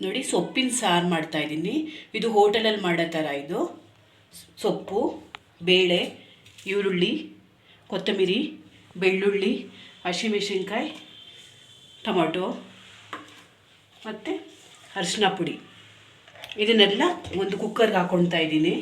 ನೋಡಿ ಸೊಪ್ಪಿನ ಸಾರು ಮಾಡ್ತಾಯಿದ್ದೀನಿ. ಇದು ಹೋಟೆಲಲ್ಲಿ ಮಾಡೋ ಥರ. ಇದು ಸೊಪ್ಪು, ಬೇಳೆ, ಈರುಳ್ಳಿ, ಕೊತ್ತಂಬರಿ, ಬೆಳ್ಳುಳ್ಳಿ, ಹಸಿಮೆಣಸಿನ್ಕಾಯಿ, ಟೊಮೊಟೊ ಮತ್ತು ಅರಿಶಿನ ಪುಡಿ ಇದನ್ನೆಲ್ಲ ಒಂದು ಕುಕ್ಕರ್ಗೆ ಹಾಕ್ಕೊಳ್ತಾ ಇದ್ದೀನಿ.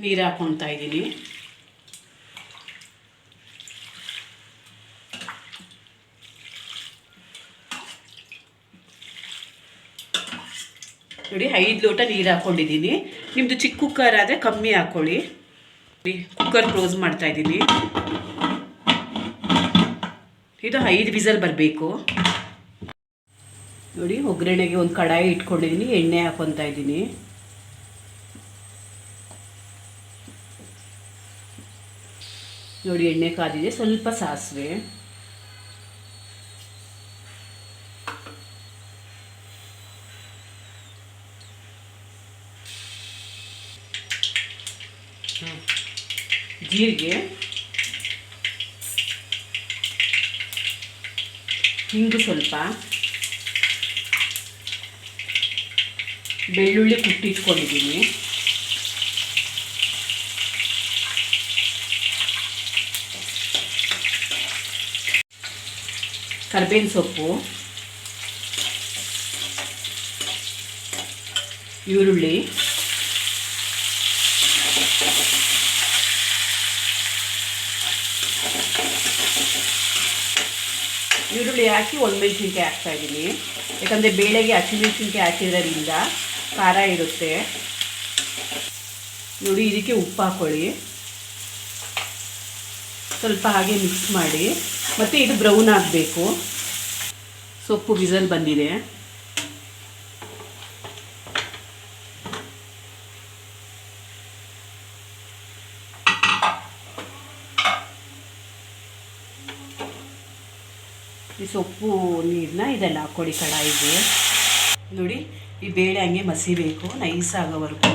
ನೀರು ಹಾಕ್ಕೊಳ್ತಾ ಇದ್ದೀನಿ. ನೋಡಿ 5 ಲೋಟ ನೀರು ಹಾಕ್ಕೊಂಡಿದ್ದೀನಿ. ನಿಮ್ಮದು ಚಿಕ್ಕ ಕುಕ್ಕರ್ ಆದರೆ ಕಮ್ಮಿ ಹಾಕ್ಕೊಳ್ಳಿ. ಕುಕ್ಕರ್ ಕ್ಲೋಸ್ ಮಾಡ್ತಾ ಇದ್ದೀನಿ. ಇದು 5 ವಿಸಲ್ ಬರಬೇಕು. ನೋಡಿ ಒಗ್ಗರಣೆಗೆ ಒಂದು ಕಡಾಯಿ ಇಟ್ಕೊಂಡಿದ್ದೀನಿ. ಎಣ್ಣೆ ಹಾಕ್ಕೊತಾ ಇದ್ದೀನಿ. ನೋಡಿ ಎಣ್ಣೆ ಕಾದಿದೆ. ಸ್ವಲ್ಪ ಸಾಸಿವೆ, ಜೀರಿಗೆ, ಹಿಂಗು ಸ್ವಲ್ಪ, ಬೆಳ್ಳುಳ್ಳಿ ಕುಟ್ಟಿಟ್ಕೊಂಡಿದ್ದೀನಿ, ಕರಿಬೇವಿನ ಸೊಪ್ಪು, ಈರುಳ್ಳಿ, ಹಾಕಿ ಒಣಮೆಣಸಿನ್ಕಾಯಿ ಹಾಕ್ತಾಯಿದ್ದೀನಿ. ಯಾಕಂದರೆ ಬೇಳೆಗೆ ಹಸಿಮೆಣಸಿನ್ಕಾಯಿ ಹಾಕಿರೋದ್ರಿಂದ ಖಾರ ಇರುತ್ತೆ. ನೋಡಿ ಇದಕ್ಕೆ ಉಪ್ಪು ಹಾಕ್ಕೊಳ್ಳಿ. ಸ್ವಲ್ಪ ಹಾಗೆ ಮಿಕ್ಸ್ ಮಾಡಿ. ಮತ್ತು ಇದು ಬ್ರೌನ್ ಆಗಬೇಕು. ಸೊಪ್ಪು ವಿಸಲ್ ಬಂದಿದೆ. ಈ ಸೊಪ್ಪು ನೀರನ್ನ ಇದೆಲ್ಲ ಹಾಕ್ಕೊಡಿ ಕಡಾಯಿಗೆ. ನೋಡಿ ಈ ಬೇಳೆ ಹಂಗೆ ಮಸಿಬೇಕು ನೈಸ್ ಆಗೋವರೆಗೂ.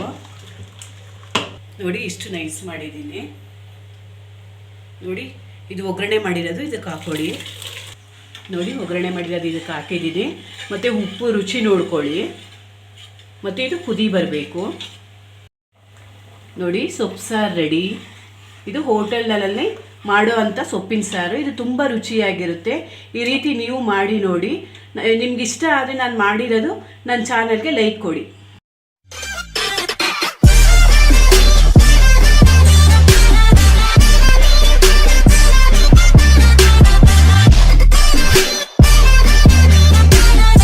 ನೋಡಿ ಇಷ್ಟು ನೈಸ್ ಮಾಡಿದ್ದೀನಿ. ನೋಡಿ ಇದು ಒಗ್ಗರಣೆ ಮಾಡಿರೋದು ಇದಕ್ಕೆ ಹಾಕ್ಕೊಳ್ಳಿ. ನೋಡಿ ಒಗ್ಗರಣೆ ಮಾಡಿರೋದು ಇದಕ್ಕೆ ಹಾಕಿದ್ದೀನಿ. ಮತ್ತು ಉಪ್ಪು ರುಚಿ ನೋಡ್ಕೊಳ್ಳಿ. ಮತ್ತು ಇದು ಕುದಿ ಬರಬೇಕು. ನೋಡಿ ಸೊಪ್ಪು ಸಾರು ರೆಡಿ. ಇದು ಹೋಟೆಲ್ನಲ್ಲಿ ಮಾಡೋ ಅಂಥ ಸೊಪ್ಪಿನ ಸಾರು. ಇದು ತುಂಬ ರುಚಿಯಾಗಿರುತ್ತೆ. ಈ ರೀತಿ ನೀವು ಮಾಡಿ ನೋಡಿ. ನಿಮ್ಗೆ ಇಷ್ಟ ಆದರೆ ನಾನು ಮಾಡಿರೋದು ನನ್ನ ಚಾನಲ್ಗೆ ಲೈಕ್ ಕೊಡಿ.